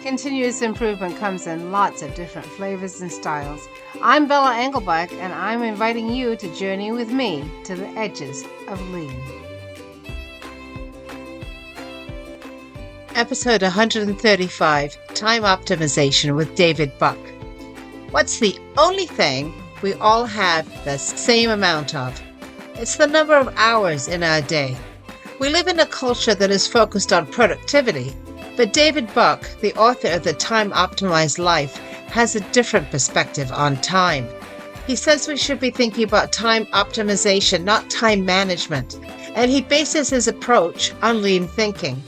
Continuous improvement comes in lots of different flavors and styles. I'm Bella Engelbach, and I'm inviting you to journey with me to the edges of lean. Episode 135, Time Optimization with David Buck. What's the only thing we all have the same amount of? It's the number of hours in our day. We live in a culture that is focused on productivity, but David Buck, the author of The Time Optimized Life, has a different perspective on time. He says we should be thinking about time optimization, not time management, and he bases his approach on lean thinking.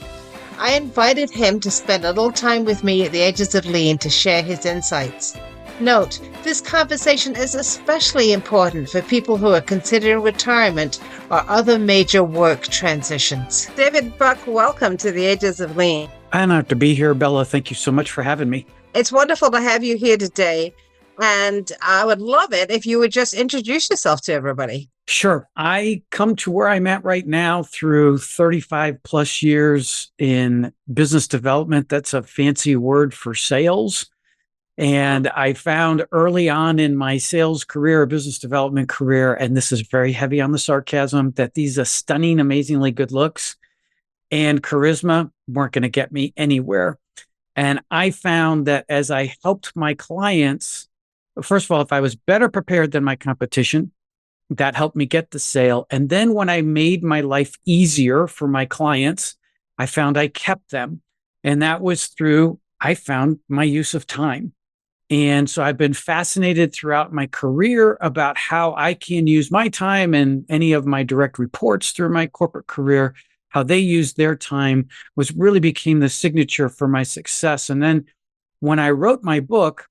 I invited him to spend a little time with me at the edges of lean to share his insights. Note, this conversation is especially important for people who are considering retirement or other major work transitions. David Buck, welcome to the Edges of Lean. Honored to be here, Bella. Thank you so much for having me. It's wonderful to have you here today, and I would love it if you would just introduce yourself to everybody. Sure. I come to where I'm at right now through 35 plus years in business development. That's a fancy word for sales. And I found early on in my sales career, business development career, and this is very heavy on the sarcasm, that these are stunning, amazingly good looks and charisma weren't going to get me anywhere. And I found that as I helped my clients, first of all, if I was better prepared than my competition, that helped me get the sale. And then when I made my life easier for my clients, I found I kept them. And that was through, I found my use of time. And so I've been fascinated throughout my career about how I can use my time and any of my direct reports through my corporate career, how they use their time was really became the signature for my success. And then when I wrote my book,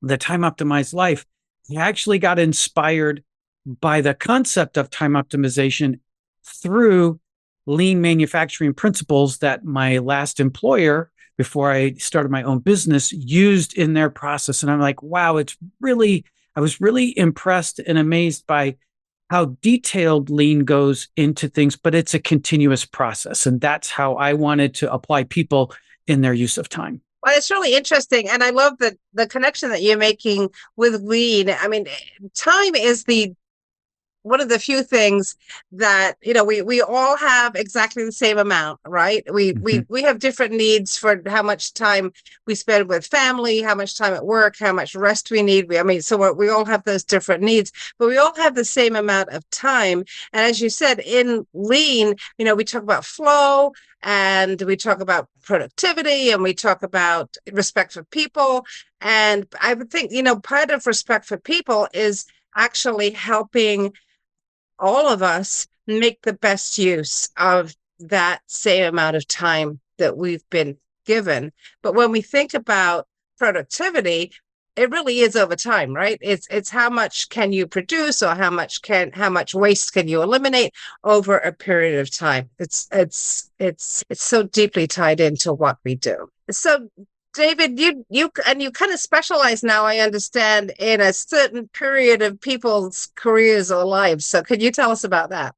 The Time Optimized Life, I actually got inspired by the concept of time optimization through lean manufacturing principles that my last employer, before I started my own business, used in their process. And I'm like, wow, I was really impressed and amazed by how detailed lean goes into things, but it's a continuous process. And that's how I wanted to apply people in their use of time. Well, it's really interesting. And I love the connection that you're making with lean. I mean, time is one of the few things that, we all have exactly the same amount, right? We have different needs for how much time we spend with family, how much time at work, how much rest we need. So we all have those different needs, but we all have the same amount of time. And as you said, in lean, we talk about flow and we talk about productivity and we talk about respect for people. And I would think, part of respect for people is actually helping all of us make the best use of that same amount of time that we've been given. But when we think about productivity, it really is over time, right? It's how much can you produce or how much waste can you eliminate over a period of time. It's so deeply tied into what we do. So David, you kind of specialize now, I understand, in a certain period of people's careers or lives. So could you tell us about that?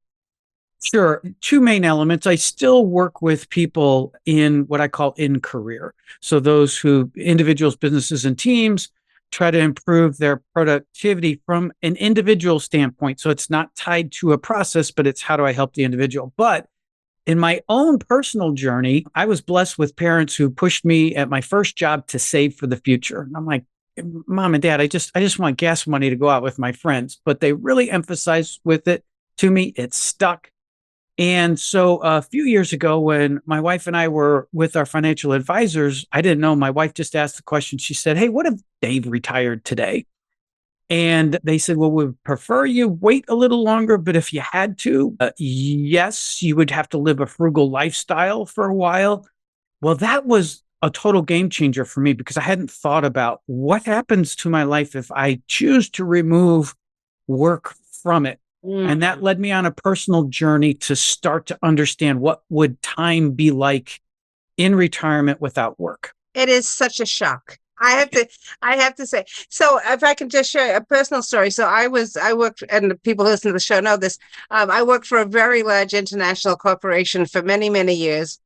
Sure. Two main elements. I still work with people in what I call in career. So those individuals, businesses, and teams try to improve their productivity from an individual standpoint. So it's not tied to a process, but it's how do I help the individual? But in my own personal journey, I was blessed with parents who pushed me at my first job to save for the future. And I'm like, Mom and Dad, I just want gas money to go out with my friends. But they really emphasized with it to me. It stuck. And so a few years ago, when my wife and I were with our financial advisors, I didn't know. My wife just asked the question. She said, "Hey, what if Dave retired today?" And they said, "Well, we would prefer you wait a little longer, but if you had to, yes, you would have to live a frugal lifestyle for a while." Well, that was a total game changer for me because I hadn't thought about what happens to my life if I choose to remove work from it. And that led me on a personal journey to start to understand what would time be like in retirement without work. It is such a shock. I have to say. So if I can just share a personal story. So I worked, and the people listening to the show know this. I worked for a very large international corporation for many, many years.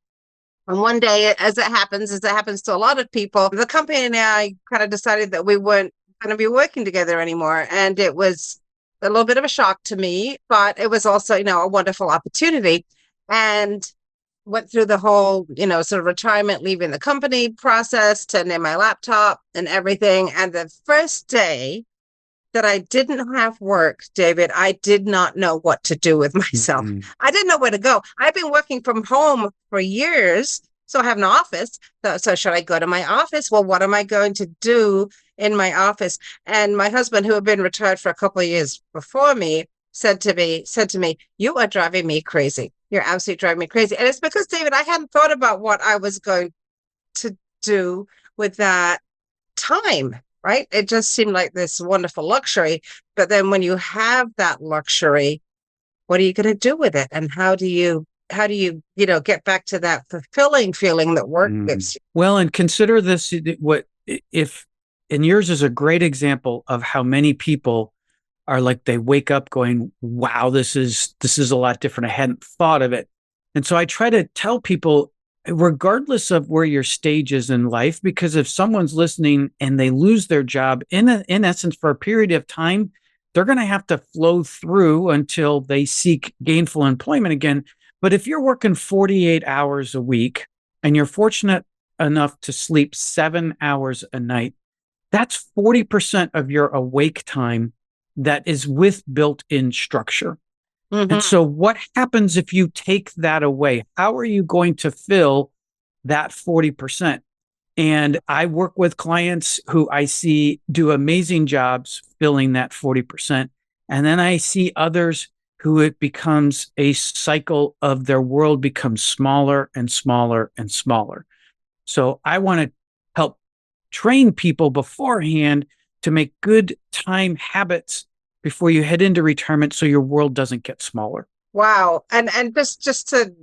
And one day, as it happens to a lot of people, the company and I kind of decided that we weren't going to be working together anymore. And it was a little bit of a shock to me, but it was also, a wonderful opportunity. And went through the whole, sort of retirement, leaving the company process, turning in my laptop and everything. And the first day that I didn't have work, David, I did not know what to do with myself. Mm-hmm. I didn't know where to go. I've been working from home for years, so I have an office. So should I go to my office? Well, what am I going to do in my office? And my husband, who had been retired for a couple of years before me, said to me, "You are driving me crazy. You're absolutely driving me crazy." And it's because, David, I hadn't thought about what I was going to do with that time, right? It just seemed like this wonderful luxury. But then when you have that luxury, what are you going to do with it? And how do you get back to that fulfilling feeling that work gives you? Well, and consider this, and yours is a great example of how many people are like, they wake up going, wow, this is a lot different. I hadn't thought of it. And so I try to tell people, regardless of where your stage is in life, because if someone's listening and they lose their job in essence for a period of time, they're going to have to flow through until they seek gainful employment again. But if you're working 48 hours a week and you're fortunate enough to sleep 7 hours a night, that's 40% of your awake time that is with built-in structure. Mm-hmm. And so what happens if you take that away? How are you going to fill that 40%? And I work with clients who I see do amazing jobs filling that 40%. And then I see others who it becomes a cycle of their world becomes smaller and smaller and smaller. So I want to help train people beforehand to make good time habits before you head into retirement so your world doesn't get smaller. Wow. And just to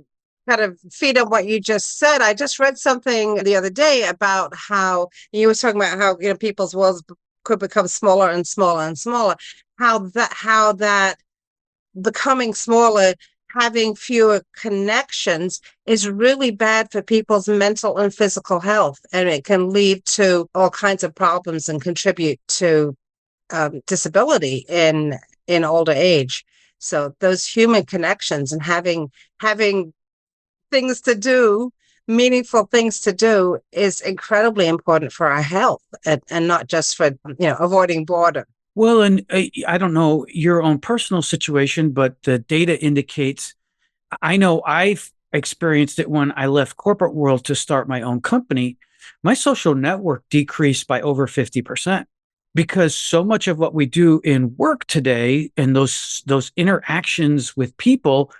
kind of feed on what you just said, I just read something the other day about how you were talking about how people's worlds could become smaller and smaller and smaller. How that becoming smaller, having fewer connections is really bad for people's mental and physical health, and it can lead to all kinds of problems and contribute to disability in older age. So those human connections and having things to do, meaningful things to do, is incredibly important for our health, and not just for avoiding boredom. Well, and I don't know your own personal situation, but the data indicates, I know I've experienced it when I left corporate world to start my own company. My social network decreased by over 50%. Because so much of what we do in work today and those interactions with people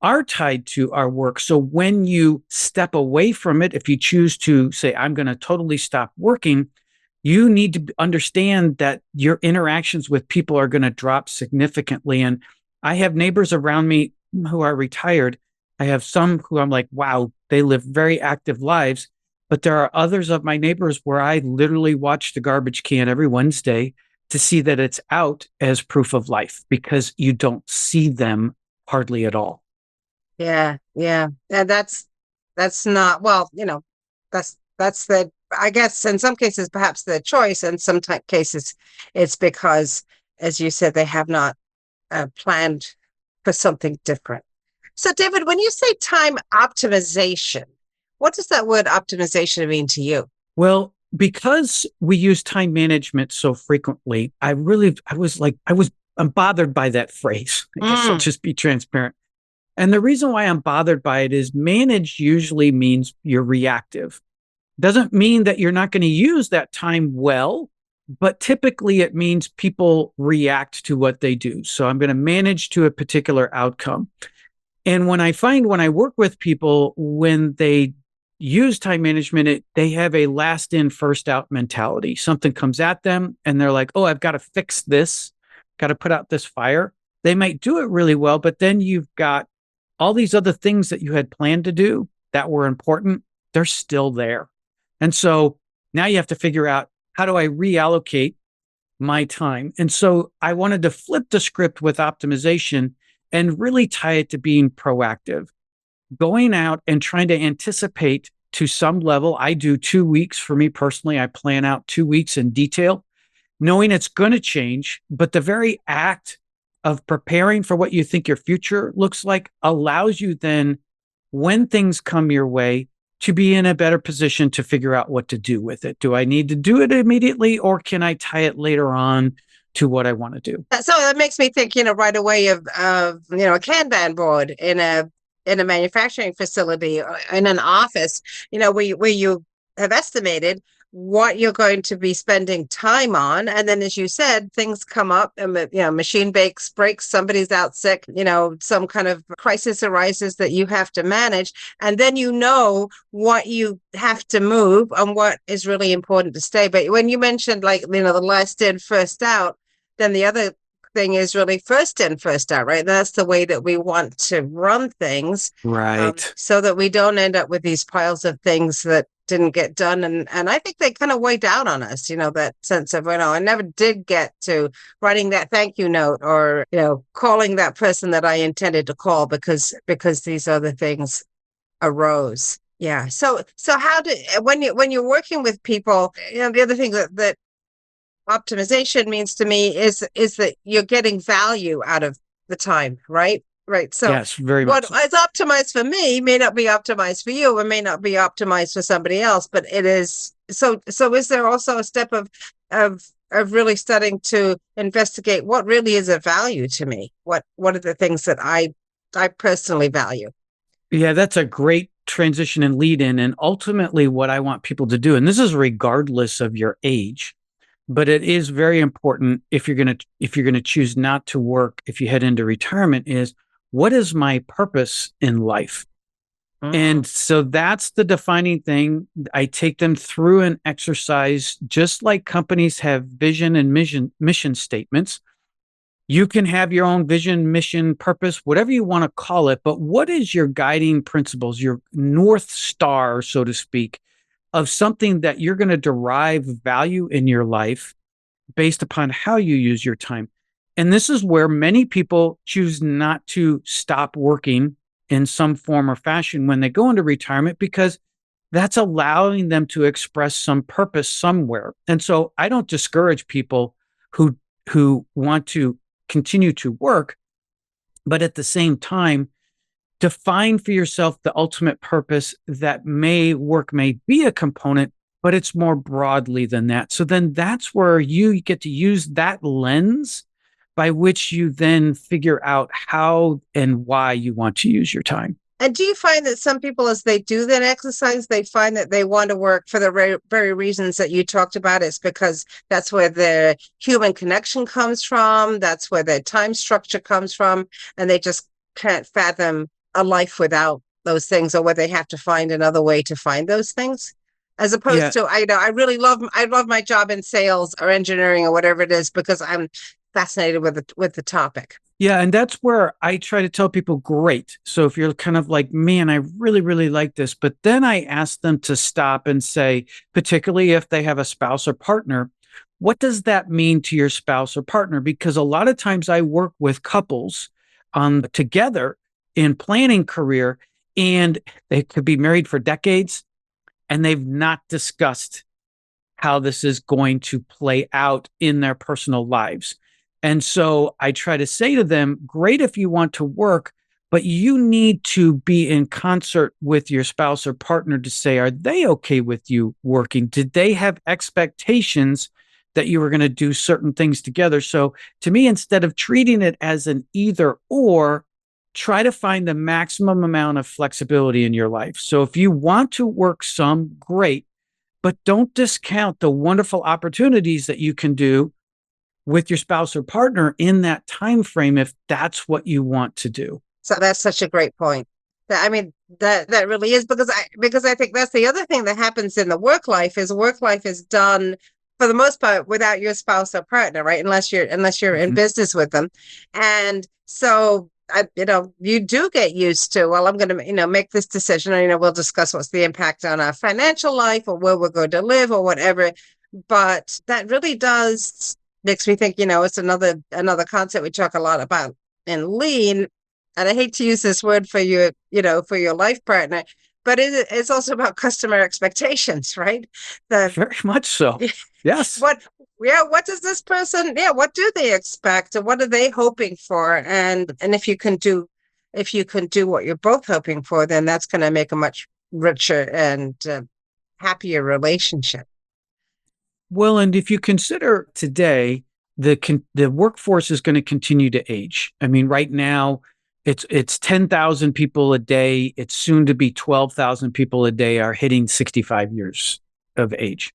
are tied to our work. So when you step away from it, if you choose to say, I'm going to totally stop working, you need to understand that your interactions with people are going to drop significantly. And I have neighbors around me who are retired. I have some who I'm like, wow, they live very active lives. But there are others of my neighbors where I literally watch the garbage can every Wednesday to see that it's out as proof of life, because you don't see them hardly at all. Yeah. And that's not, well, that's the, I guess in some cases, perhaps the choice. In some cases, it's because, as you said, they have not planned for something different. So, David, when you say time optimization, what does that word optimization mean to you? Well, because we use time management so frequently, I'm bothered by that phrase. I guess I'll just be transparent. And the reason why I'm bothered by it is manage usually means you're reactive. Doesn't mean that you're not going to use that time well, but typically it means people react to what they do. So I'm going to manage to a particular outcome. And when I work with people, when they use time management, they have a last in, first out mentality. Something comes at them and they're like, oh, I've got to fix this, got to put out this fire. They might do it really well, but then you've got all these other things that you had planned to do that were important. They're still there. And so now you have to figure out, how do I reallocate my time? And so I wanted to flip the script with optimization and really tie it to being proactive. going out and trying to anticipate to some level. I do 2 weeks for me personally. I plan out 2 weeks in detail, knowing it's going to change. But the very act of preparing for what you think your future looks like allows you then, when things come your way, to be in a better position to figure out what to do with it. Do I need to do it immediately, or can I tie it later on to what I want to do? So that makes me think, right away of a Kanban board in a manufacturing facility or in an office, where you have estimated what you're going to be spending time on. And then, as you said, things come up and, machine breaks, somebody's out sick, some kind of crisis arises that you have to manage. And then what you have to move and what is really important to stay. But when you mentioned, like, the last in, first out, then the other thing is really first in, first out, right? That's the way that we want to run things, Right. so that we don't end up with these piles of things that didn't get done. And I think they kind of weigh down on us, that sense of, I never did get to writing that thank you note, or, calling that person that I intended to call because these other things arose. Yeah. So when you're working with people, the other thing that optimization means to me is that you're getting value out of the time, right? Right. So Yes, very what much so. is optimized for me may not be optimized for you, or may not be optimized for somebody else, but it is. So is there also a step of really starting to investigate what really is of value to me? What are the things that I personally value? Yeah, that's a great transition and lead in. And ultimately, what I want people to do, and this is regardless of your age, but it is very important if you're gonna choose not to work if you head into retirement, is what is my purpose in life? And so that's the defining thing. I take them through an exercise, just like companies have vision and mission statements. You can have your own vision, mission, purpose, whatever you want to call it. But what is your guiding principles, your North Star, so to speak, of something that you're going to derive value in your life based upon how you use your time? And this is where many people choose not to stop working in some form or fashion when they go into retirement, because that's allowing them to express some purpose somewhere. And so I don't discourage people who want to continue to work, but at the same time, define for yourself the ultimate purpose. That may be a component, but it's more broadly than that. So then that's where you get to use that lens by which you then figure out how and why you want to use your time. And do you find that some people, as they do that exercise, they find that they want to work for the very reasons that you talked about? It's because that's where the human connection comes from. That's where their time structure comes from. And they just can't fathom a life without those things, or where they have to find another way to find those things. As Yeah. opposed to, I love my job in sales or engineering or whatever it is, because I'm fascinated with the topic. Yeah. And that's where I try to tell people, great. So if you're kind of like, man, I really, really like this, but then I ask them to stop and say, particularly if they have a spouse or partner, what does that mean to your spouse or partner? Because a lot of times I work with couples together in planning career, and they could be married for decades and they've not discussed how this is going to play out in their personal lives. And so I try to say to them, great if you want to work, but you need to be in concert with your spouse or partner to say, are they okay with you working? Did they have expectations that you were going to do certain things together? So to me, instead of treating it as an either or, try to find the maximum amount of flexibility in your life. So if you want to work some, great, but don't discount the wonderful opportunities that you can do with your spouse or partner in that time frame if that's what you want to do. So that's such a great point. I mean, that really is, because I think that's the other thing that happens in the work life is done for the most part without your spouse or partner, right? Unless you're in business with them. And so you do get used to, well, I'm going to, make this decision, and, we'll discuss what's the impact on our financial life or where we're going to live or whatever. But that really makes me think, it's another concept we talk a lot about in lean, and I hate to use this word for your, for your life partner, but it's also about customer expectations, right? The Very much so. Yes. what, yeah, what does this person, yeah, what do they expect, and what are they hoping for? And if you can do what you're both hoping for, then that's going to make a much richer and happier relationship. Well, and if you consider today, the workforce is going to continue to age. I mean, right now it's 10,000 people a day. It's soon to be 12,000 people a day are hitting 65 years of age.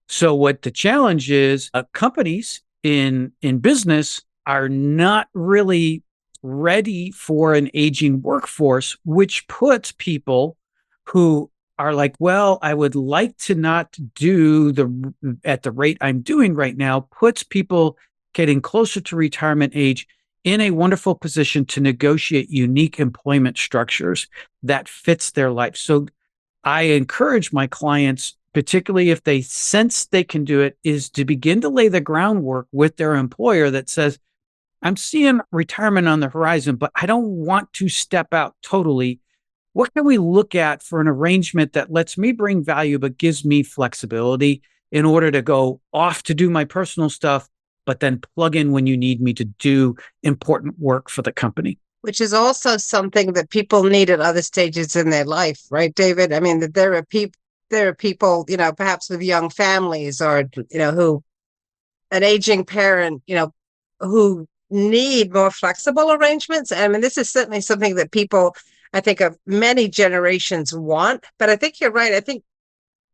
So what the challenge is, companies in business are not really ready for an aging workforce, which puts people who are like, well, I would like to not do the at the rate I'm doing right now, puts people getting closer to retirement age in a wonderful position to negotiate unique employment structures that fits their life. So I encourage my clients, particularly if they sense they can do it, is to begin to lay the groundwork with their employer that says, I'm seeing retirement on the horizon, but I don't want to step out totally. What can we look at for an arrangement that lets me bring value, but gives me flexibility in order to go off to do my personal stuff, but then plug in when you need me to do important work for the company? Which is also something that people need at other stages in their life, right, David? I mean, that there are people, perhaps with young families, or, who an aging parent, who need more flexible arrangements. I mean, this is certainly something that people, I think, of many generations want. But I think you're right. I think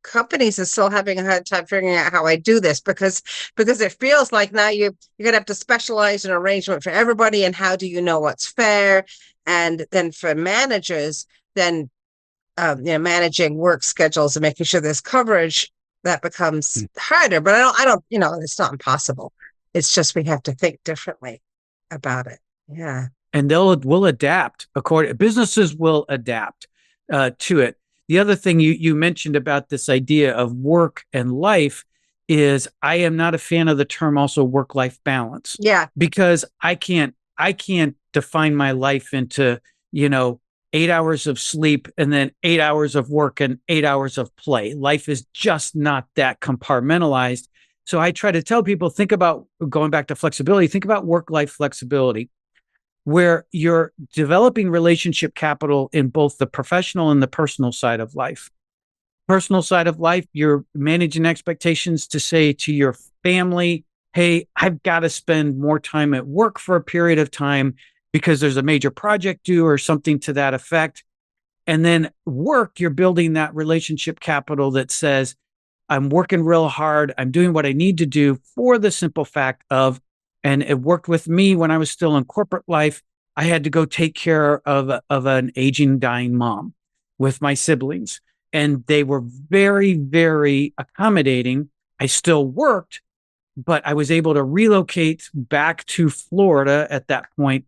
companies are still having a hard time figuring out how I do this, because it feels like now you're gonna have to specialize an arrangement for everybody, and how do you know what's fair? And then for managers, then managing work schedules and making sure there's coverage, that becomes harder. But I don't, it's not impossible. It's just we have to think differently about it. Yeah. And will adapt according. Businesses will adapt to it. The other thing you mentioned about this idea of work and life is I am not a fan of the term also work-life balance. Yeah. Because I can't define my life into, 8 hours of sleep and then 8 hours of work and 8 hours of play. Life is just not that compartmentalized. So I try to tell people, think about going back to flexibility, think about work-life flexibility, where you're developing relationship capital in both the professional and the personal side of life. Personal side of life, you're managing expectations to say to your family, hey, I've got to spend more time at work for a period of time because there's a major project due or something to that effect. And then work, you're building that relationship capital that says, I'm working real hard. I'm doing what I need to do for the simple fact of, and it worked with me when I was still in corporate life. I had to go take care of an aging, dying mom with my siblings. And they were very, very accommodating. I still worked, but I was able to relocate back to Florida at that point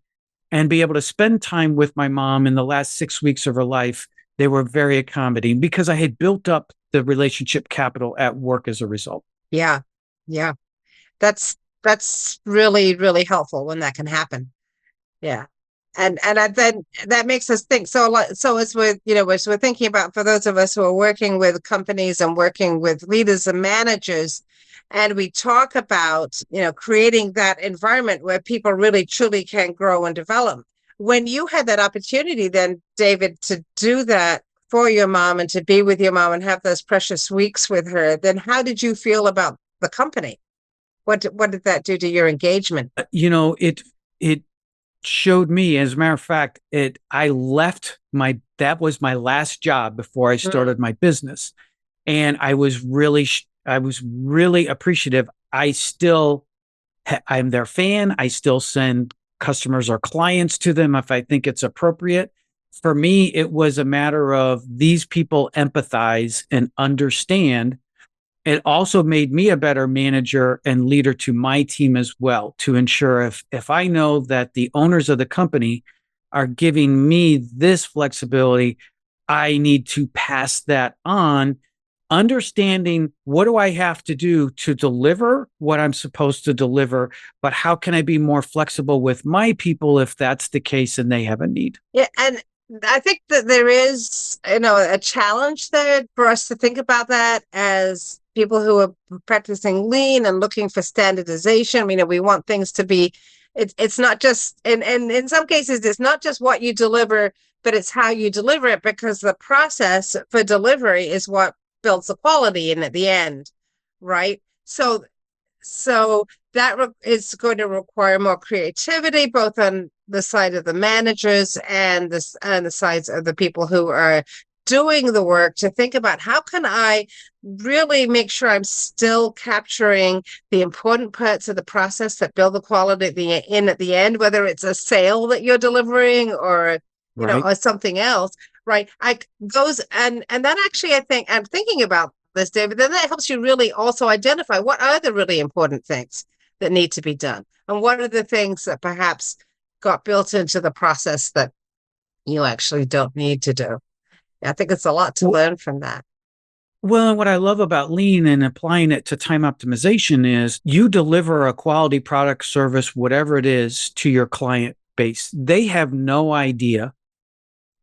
and be able to spend time with my mom in the last 6 weeks of her life. They were very accommodating because I had built up the relationship capital at work as a result. Yeah. Yeah. That's really, really helpful when that can happen. Yeah. And then that makes us think. So as we're thinking about, for those of us who are working with companies and working with leaders and managers, and we talk about, creating that environment where people really truly can grow and develop. When you had that opportunity then, David, to do that for your mom and to be with your mom and have those precious weeks with her, then how did you feel about the company? What did that do to your engagement? It showed me, as a matter of fact, I left that was my last job before I started my business. And I was really appreciative. I'm their fan. I still send customers or clients to them if I think it's appropriate. For me, it was a matter of these people empathize and understand. It also made me a better manager and leader to my team as well, to ensure if I know that the owners of the company are giving me this flexibility, I need to pass that on understanding what do I have to do to deliver what I'm supposed to deliver, but how can I be more flexible with my people if that's the case and they have a need? Yeah, and I think that there is, a challenge there for us to think about that as people who are practicing lean and looking for standardization. We want things to be, it's not just, and in some cases, it's not just what you deliver, but it's how you deliver it, because the process for delivery is what builds the quality in at the end, right? So that is going to require more creativity, both on the side of the managers and the sides of the people who are doing the work, to think about how can I really make sure I'm still capturing the important parts of the process that build the quality at the end, whether it's a sale that you're delivering or Right. or something else, right? I those and that actually, I think I'm thinking about this, David, then that helps you really also identify what are the really important things that need to be done. And what are the things that perhaps got built into the process that you actually don't need to do? I think it's a lot to learn from that. Well, and what I love about lean and applying it to time optimization is you deliver a quality product, service, whatever it is, to your client base. They have no idea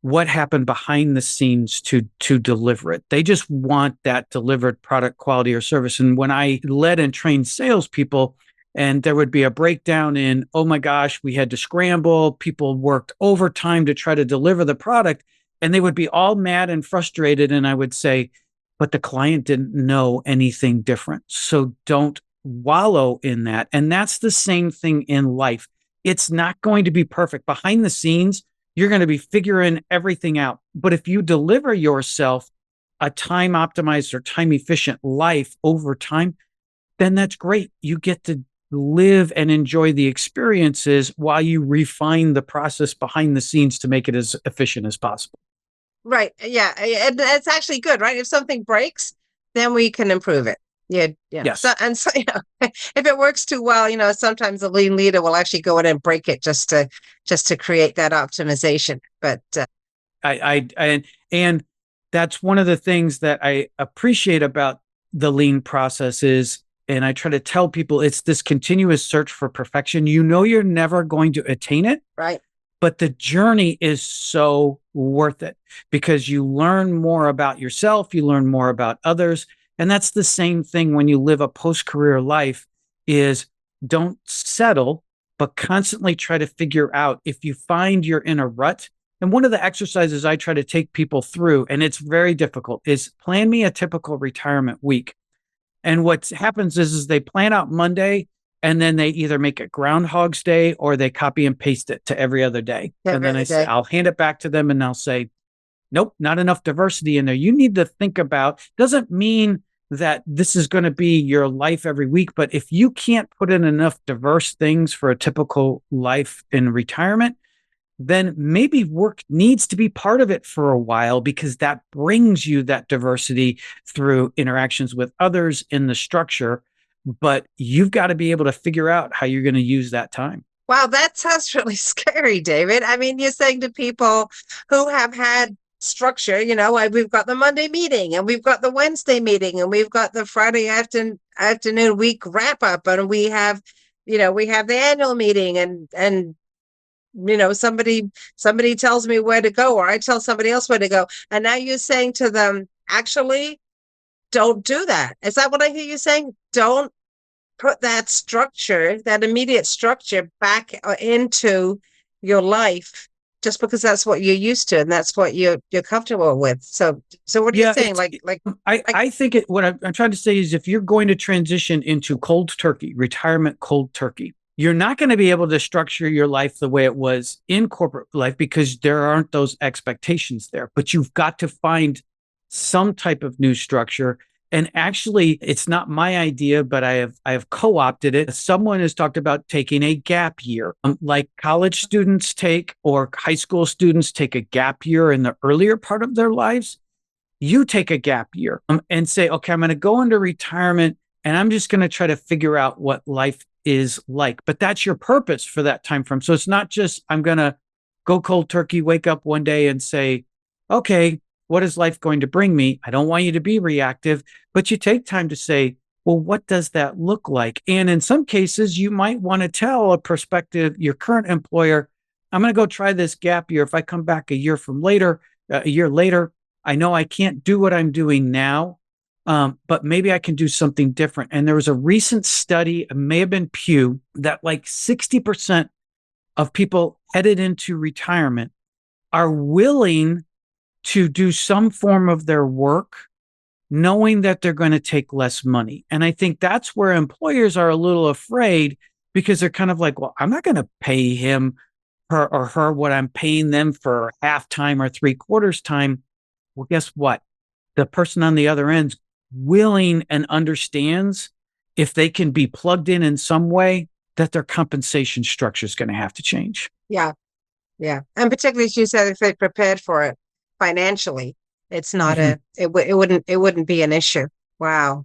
what happened behind the scenes to deliver it. They just want that delivered product, quality, or service. And when I led and trained salespeople, and there would be a breakdown in, oh my gosh, we had to scramble, people worked overtime to try to deliver the product, and they would be all mad and frustrated. And I would say, but the client didn't know anything different. So don't wallow in that. And that's the same thing in life. It's not going to be perfect. Behind the scenes, you're going to be figuring everything out. But if you deliver yourself a time optimized or time efficient life over time, then that's great. You get to live and enjoy the experiences while you refine the process behind the scenes to make it as efficient as possible. Right. Yeah. And it's actually good, right? If something breaks, then we can improve it. Yeah. So, Yes. and so, if it works too well, sometimes the lean leader will actually go in and break it just to create that optimization. But And that's one of the things that I appreciate about the lean process is, and I try to tell people, it's this continuous search for perfection. You know, you're never going to attain it, right. but the journey is so worth it because you learn more about yourself, you learn more about others. And that's the same thing when you live a post-career life is don't settle, but constantly try to figure out if you find you're in a rut. And one of the exercises I try to take people through, and it's very difficult, is plan me a typical retirement week. And what happens is they plan out Monday and then they either make it Groundhog's Day or they copy and paste it to every other day. And then I'll hand it back to them and I'll say, nope, not enough diversity in there. You need to think about, doesn't mean that this is going to be your life every week, but if you can't put in enough diverse things for a typical life in retirement, then maybe work needs to be part of it for a while because that brings you that diversity through interactions with others in the structure. But you've got to be able to figure out how you're going to use that time. Wow, that sounds really scary, David. I mean, you're saying to people who have had structure, we've got the Monday meeting and we've got the Wednesday meeting and we've got the Friday afternoon week wrap up and we have the annual meeting and somebody tells me where to go or I tell somebody else where to go. And now you're saying to them, actually, don't do that. Is that what I hear you saying? Don't put that structure, that immediate structure back into your life just because that's what you're used to and that's what you're comfortable with. So what are you saying? I think what I'm trying to say is if you're going to transition into cold turkey, retirement cold turkey, you're not going to be able to structure your life the way it was in corporate life because there aren't those expectations there. But you've got to find some type of new structure. And actually, it's not my idea, but I have co-opted it. Someone has talked about taking a gap year, like college students take or high school students take a gap year in the earlier part of their lives. You take a gap year and say, okay, I'm going to go into retirement and I'm just going to try to figure out what life is like. But that's your purpose for that time frame. So it's not just I'm going to go cold turkey, wake up one day and say, okay, what is life going to bring me? I don't want you to be reactive, but you take time to say, well, what does that look like? And in some cases, you might want to tell a prospective, your current employer, I'm going to go try this gap year. If I come back a year later, I know I can't do what I'm doing now, but maybe I can do something different. And there was a recent study, it may have been Pew, that like 60% of people headed into retirement are willing to do some form of their work knowing that they're going to take less money. And I think that's where employers are a little afraid, because they're kind of like, well, I'm not going to pay him or her what I'm paying them for half time or three quarters time. Well, guess what? The person on the other end's willing and understands, if they can be plugged in some way, that their compensation structure is going to have to change. Yeah. Yeah. And particularly as you said, if they prepared for it financially, it's not it wouldn't be an issue. Wow.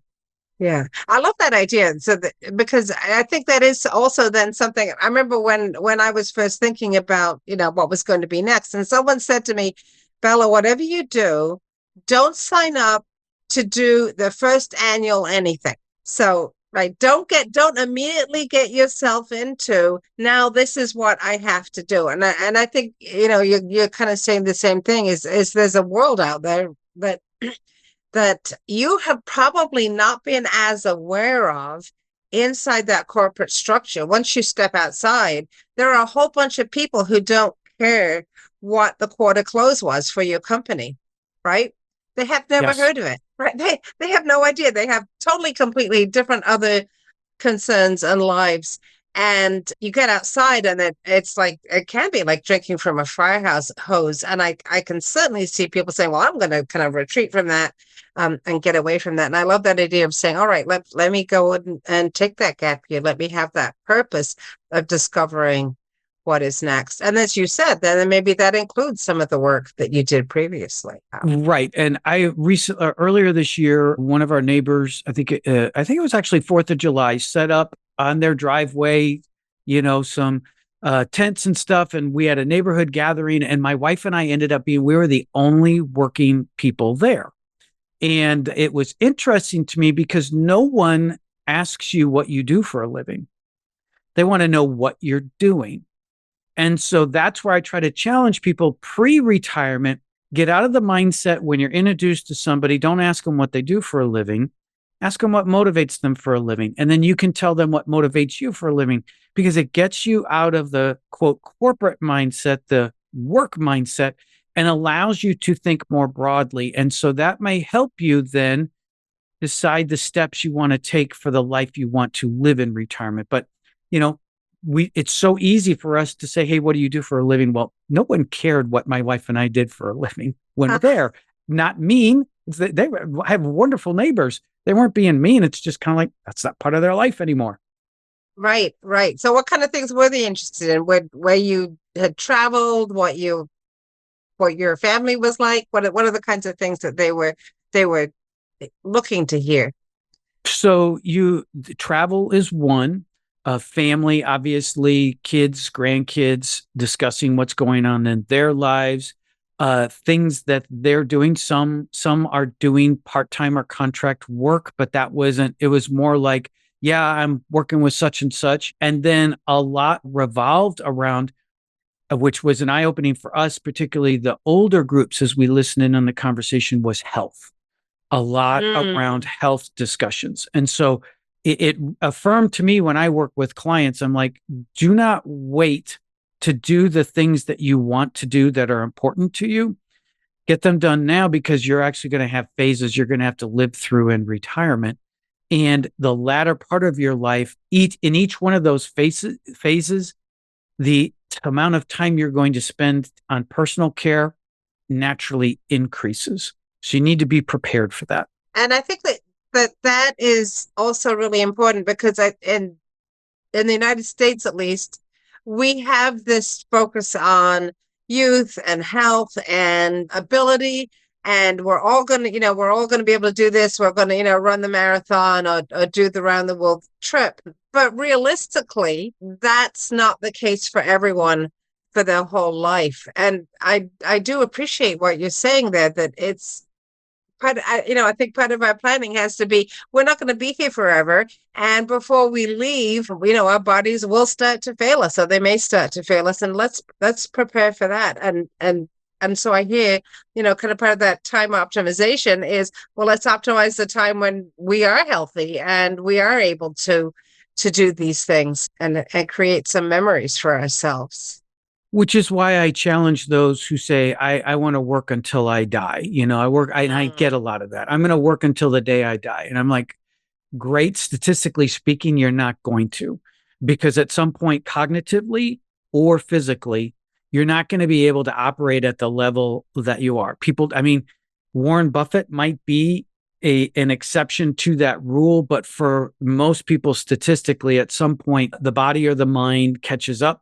Yeah. I love that idea. So because I think that is also then something I remember when I was first thinking about, what was going to be next. And someone said to me, Bella, whatever you do, don't sign up to do the first annual anything. So, right, don't immediately get yourself into, now this is what I have to do. And I think, you're kind of saying the same thing, is there's a world out there that that you have probably not been as aware of inside that corporate structure. Once you step outside, there are a whole bunch of people who don't care what the quarter close was for your company, right? They have never heard of it, right? They have no idea. They have totally, completely different other concerns and lives. And you get outside and it's like, it can be like drinking from a fire hose. And I can certainly see people saying, well, I'm going to kind of retreat from that and get away from that. And I love that idea of saying, all right, let me go and take that gap year. Let me have that purpose of discovering what is next. And as you said, then maybe that includes some of the work that you did previously. Right. And I recently, earlier this year, one of our neighbors, I think it was actually 4th of July, set up on their driveway, some tents and stuff. And we had a neighborhood gathering, and my wife and I ended up we were the only working people there. And it was interesting to me because no one asks you what you do for a living. They want to know what you're doing. And so that's where I try to challenge people pre-retirement. Get out of the mindset when you're introduced to somebody. Don't ask them what they do for a living. Ask them what motivates them for a living. And then you can tell them what motivates you for a living, because it gets you out of the quote corporate mindset, the work mindset, and allows you to think more broadly. And so that may help you then decide the steps you want to take for the life you want to live in retirement. But, it's so easy for us to say, hey, what do you do for a living? Well, no one cared what my wife and I did for a living when we're there. Not mean. They have wonderful neighbors. They weren't being mean. It's just kind of like, that's not part of their life anymore. Right, right. So what kind of things were they interested in? Where you had traveled, what your family was like? What are the kinds of things that they were looking to hear? So travel is one. Family, obviously, kids, grandkids, discussing what's going on in their lives, things that they're doing. Some are doing part-time or contract work, but it was more like, yeah, I'm working with such and such. And then a lot revolved around, which was an eye-opening for us, particularly the older groups as we listen in on the conversation, was health. A lot around health discussions. And so it affirmed to me when I work with clients, I'm like, do not wait to do the things that you want to do that are important to you. Get them done now, because you're actually going to have phases you're going to have to live through in retirement. And the latter part of your life, in each one of those phases, the amount of time you're going to spend on personal care naturally increases. So you need to be prepared for that. And I think that is also really important, because in the United States, at least, we have this focus on youth and health and ability, and we're all going to be able to do this. We're going to, run the marathon or do the round the world trip. But realistically, that's not the case for everyone for their whole life. And I do appreciate what you're saying there, that it's I think part of our planning has to be, we're not going to be here forever. And before we leave, our bodies will start to fail us, or they may start to fail us. And let's prepare for that. And so I hear, kind of part of that time optimization is, well, let's optimize the time when we are healthy and we are able to do these things and create some memories for ourselves. Which is why I challenge those who say, I want to work until I die. And I get a lot of that. I'm going to work until the day I die. And I'm like, great. Statistically speaking, you're not going to, because at some point, cognitively or physically, you're not going to be able to operate at the level that you are. Warren Buffett might be an exception to that rule, but for most people, statistically, at some point, the body or the mind catches up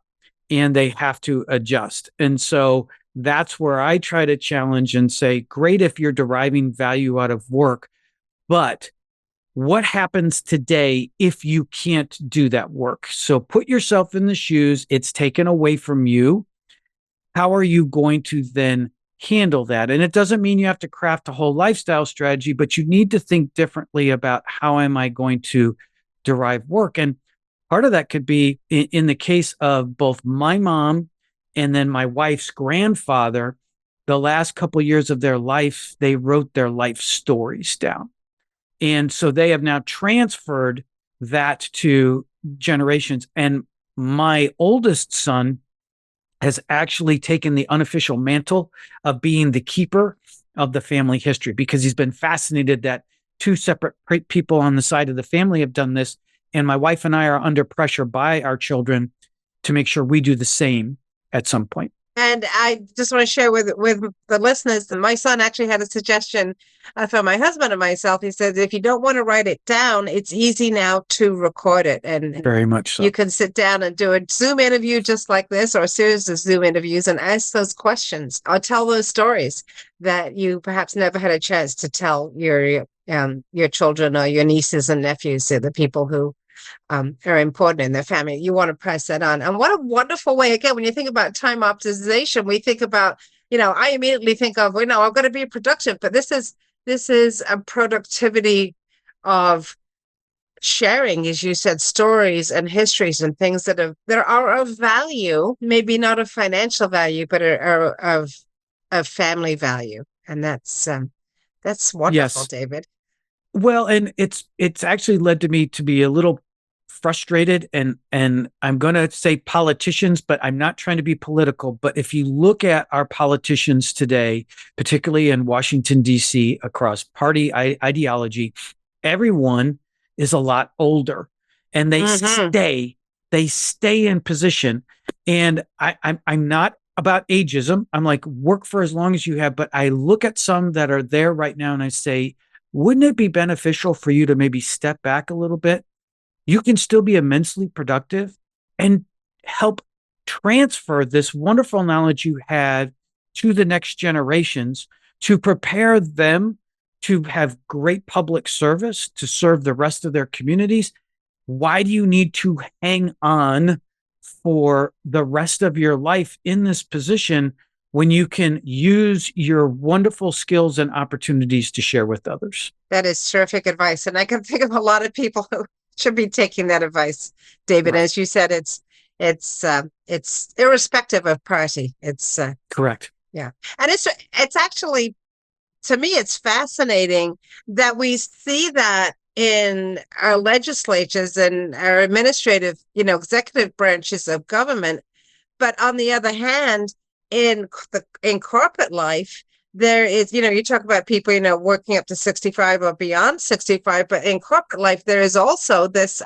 and they have to adjust. And so that's where I try to challenge and say, great if you're deriving value out of work, but what happens today if you can't do that work? So put yourself in the shoes. It's taken away from you. How are you going to then handle that? And it doesn't mean you have to craft a whole lifestyle strategy, but you need to think differently about, how am I going to derive work? And part of that could be in the case of both my mom and then my wife's grandfather. The last couple of years of their life, they wrote their life stories down. And so they have now transferred that to generations. And my oldest son has actually taken the unofficial mantle of being the keeper of the family history, because he's been fascinated that two separate people on the side of the family have done this. And my wife and I are under pressure by our children to make sure we do the same at some point. And I just want to share with the listeners that my son actually had a suggestion for my husband and myself. He said, if you don't want to write it down, it's easy now to record it. And very much so. You can sit down and do a Zoom interview just like this, or a series of Zoom interviews, and ask those questions or tell those stories that you perhaps never had a chance to tell your children or your nieces and nephews, or the people who are important in their family. You want to press that on. And what a wonderful way, again, when you think about time optimization, we think about, I immediately think of, I've got to be productive, but this is a productivity of sharing, as you said, stories and histories and things that are of value, maybe not of financial value, but are of family value. And that's wonderful, yes. David. Well, and it's actually led to me to be a little frustrated, and I'm going to say politicians, but I'm not trying to be political. But if you look at our politicians today, particularly in Washington, D.C., across party ideology, everyone is a lot older, and they stay in position. And I'm not about ageism. I'm like, work for as long as you have. But I look at some that are there right now and I say, wouldn't it be beneficial for you to maybe step back a little bit? You can still be immensely productive and help transfer this wonderful knowledge you had to the next generations, to prepare them to have great public service, to serve the rest of their communities. Why do you need to hang on for the rest of your life in this position when you can use your wonderful skills and opportunities to share with others? That is terrific advice. And I can think of a lot of people who should be taking that advice, David. Right. As you said, it's irrespective of party. It's correct. Yeah. And it's actually, to me, it's fascinating that we see that in our legislatures and our administrative, executive branches of government. But on the other hand, in corporate life, there is, you talk about people, working up to 65 or beyond 65, but in corporate life, there is also this,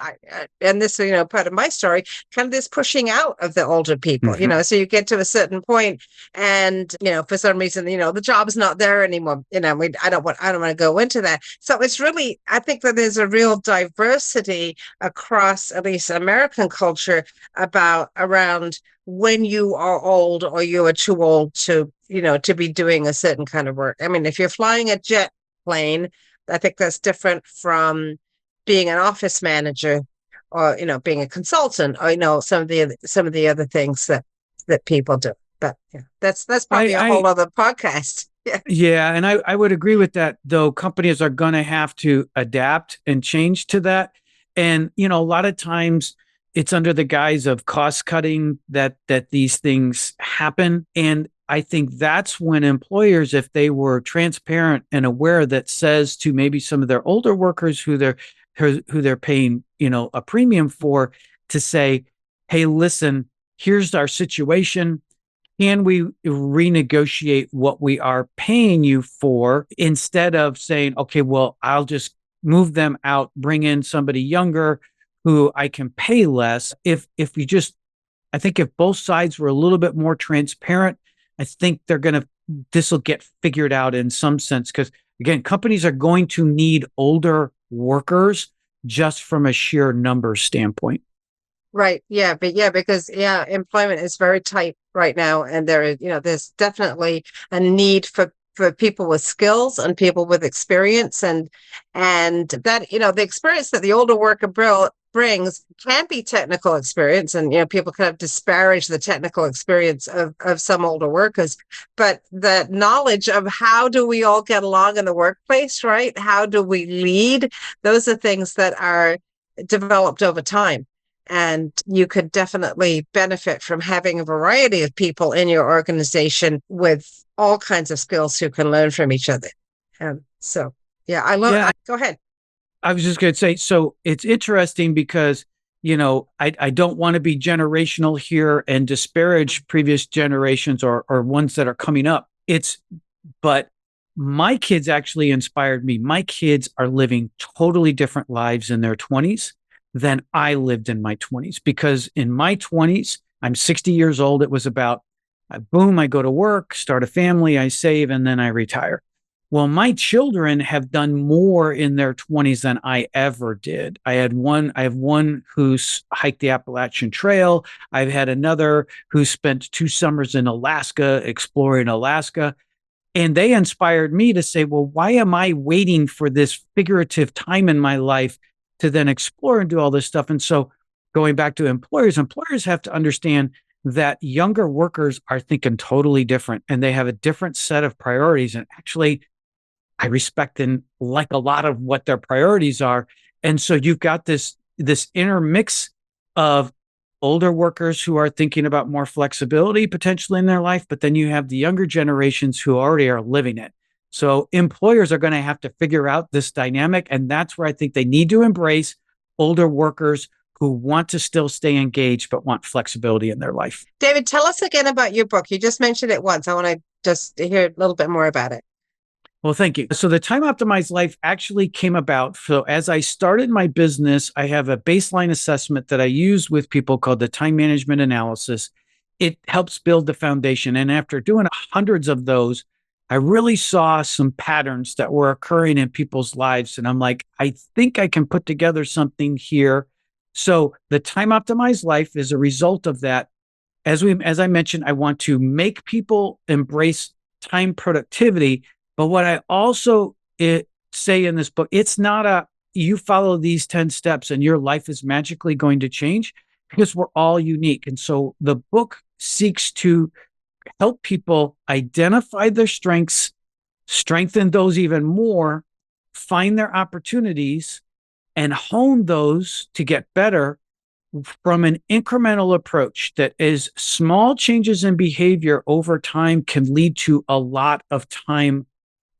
and this, part of my story, kind of this pushing out of the older people, Mm-hmm. So you get to a certain point and, for some reason, the job's not there anymore. I don't want to go into that. So it's really, I think that there's a real diversity across at least American culture around when you are old or you are too old to be doing a certain kind of work. I mean, if you're flying a jet plane, I think that's different from being an office manager or, being a consultant or, some of the other things that that people do. But yeah, that's probably a whole I other podcast. Yeah. Yeah, and I would agree with that, though companies are going to have to adapt and change to that. And, a lot of times it's under the guise of cost cutting that these things happen. And I think that's when employers, if they were transparent and aware, that says to maybe some of their older workers who they're paying, a premium for, to say, hey, listen, here's our situation, can we renegotiate what we are paying you for, instead of saying, okay, well, I'll just move them out, bring in somebody younger who I can pay less. If you just, I think if both sides were a little bit more transparent, I think this will get figured out in some sense. Because again, companies are going to need older workers just from a sheer numbers standpoint. Right. Yeah. But yeah, because yeah, employment is very tight right now. And there's definitely a need for people with skills and people with experience, and that, the experience that the older worker brings can be technical experience. And, people kind of disparage the technical experience of some older workers, but the knowledge of how do we all get along in the workplace, right? How do we lead? Those are things that are developed over time. And you could definitely benefit from having a variety of people in your organization with all kinds of skills who can learn from each other. So, yeah, Yeah, go ahead. I was just going to say, so it's interesting because, I don't want to be generational here and disparage previous generations or ones that are coming up. But my kids actually inspired me. My kids are living totally different lives in their 20s than I lived in my 20s, because in my 20s, I'm 60 years old. It was about, boom, I go to work, start a family, I save, and then I retire. Well, my children have done more in their 20s than I ever did. I have one who's hiked the Appalachian Trail. I've had another who spent 2 summers in Alaska, exploring Alaska. And they inspired me to say, well, why am I waiting for this figurative time in my life to then explore and do all this stuff? And so going back to employers have to understand that younger workers are thinking totally different, and they have a different set of priorities. And actually, I respect and like a lot of what their priorities are. And so you've got this inner mix of older workers who are thinking about more flexibility potentially in their life, but then you have the younger generations who already are living it. So employers are going to have to figure out this dynamic. And that's where I think they need to embrace older workers who want to still stay engaged, but want flexibility in their life. David, tell us again about your book. You just mentioned it once. I want to just hear a little bit more about it. Well, thank you. So the Time Optimized Life actually came about. So as I started my business, I have a baseline assessment that I use with people called the time management analysis. It helps build the foundation. And after doing hundreds of those, I really saw some patterns that were occurring in people's lives. And I'm like, I think I can put together something here. So the Time Optimized Life is a result of that. As I mentioned, I want to make people embrace time productivity. But what I also say in this book, it's not you follow these 10 steps and your life is magically going to change, because we're all unique. And so the book seeks to help people identify their strengths, strengthen those even more, find their opportunities, and hone those to get better from an incremental approach that is small changes in behavior over time can lead to a lot of time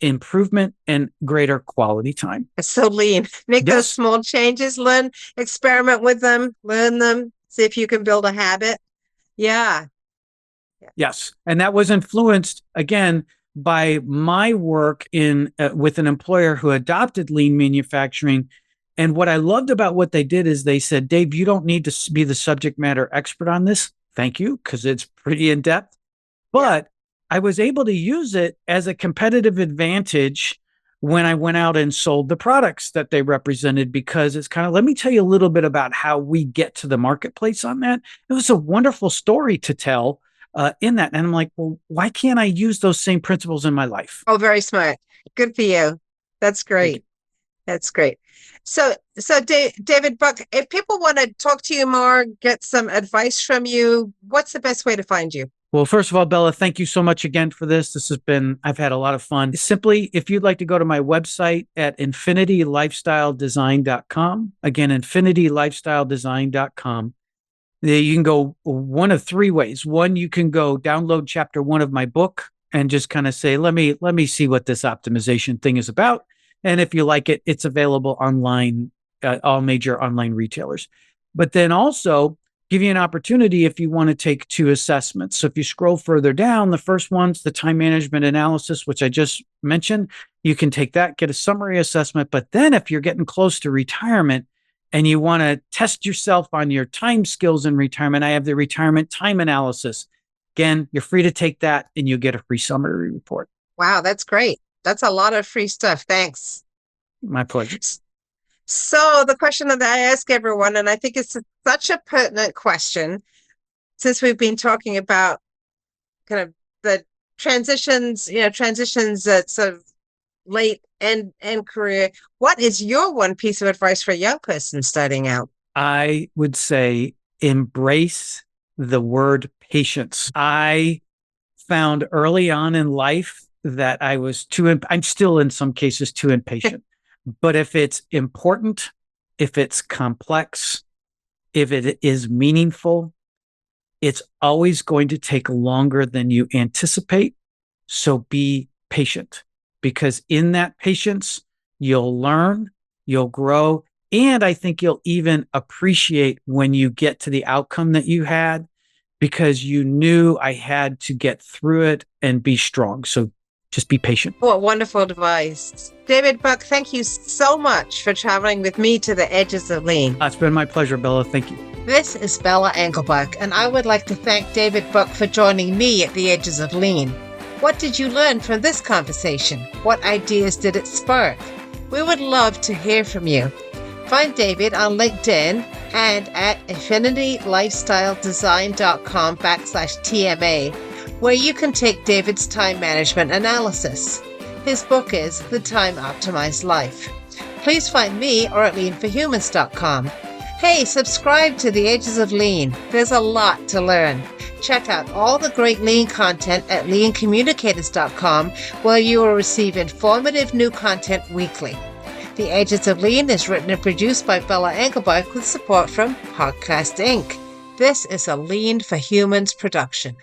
improvement and greater quality time. So lean. Make those Yes. small changes, experiment with them, learn them, see if you can build a habit. Yeah. Yes. And that was influenced again by my work in with an employer who adopted lean manufacturing. And what I loved about what they did is they said, Dave, you don't need to be the subject matter expert on this. Thank you, because it's pretty in depth. But I was able to use it as a competitive advantage when I went out and sold the products that they represented, because it's kind of, let me tell you a little bit about how we get to the marketplace on that. It was a wonderful story to tell in that. And I'm like, well, why can't I use those same principles in my life? Oh, very smart. Good for you. That's great. That's great. So David Buck, if people want to talk to you more, get some advice from you, what's the best way to find you? Well, first of all, Bella, thank you so much again for this. I've had a lot of fun. Simply, if you'd like to go to my website at infinitylifestyledesign.com, again, infinitylifestyledesign.com, you can go one of three ways. One, you can go download chapter 1 of my book and just kind of say, let me see what this optimization thing is about. And if you like it, it's available online at all major online retailers. But then also give you an opportunity if you want to take 2 assessments. So if you scroll further down, the first one's the time management analysis, which I just mentioned. You can take that, get a summary assessment. But then if you're getting close to retirement, and you want to test yourself on your time skills in retirement, I have the retirement time analysis. Again, you're free to take that and you'll get a free summary report. Wow, that's great. That's a lot of free stuff. Thanks. My pleasure. So the question that I ask everyone, and I think it's such a pertinent question, since we've been talking about kind of the transitions that sort of late and career. What is your one piece of advice for a young person starting out? I would say embrace the word patience. I found early on in life that I'm still in some cases too impatient. But if it's important, if it's complex, if it is meaningful, it's always going to take longer than you anticipate. So be patient, because in that patience, you'll learn, you'll grow, and I think you'll even appreciate when you get to the outcome that you had, because you knew I had to get through it and be strong. So just be patient. What wonderful advice. David Buck, thank you so much for traveling with me to the edges of lean. It's been my pleasure, Bella. Thank you. This is Bella Engelbach, and I would like to thank David Buck for joining me at the edges of lean. What did you learn from this conversation? What ideas did it spark? We would love to hear from you. Find David on LinkedIn and at infinitylifestyledesign.com/TMA, where you can take David's time management analysis. His book is The Time Optimized Life. Please find me or at leanforhumans.com. Hey, subscribe to The Edges of Lean. There's a lot to learn. Check out all the great lean content at leancommunicators.com, where you will receive informative new content weekly. The Edges of Lean is written and produced by Bella Engelbach with support from Podcast Inc. This is a Lean for Humans production.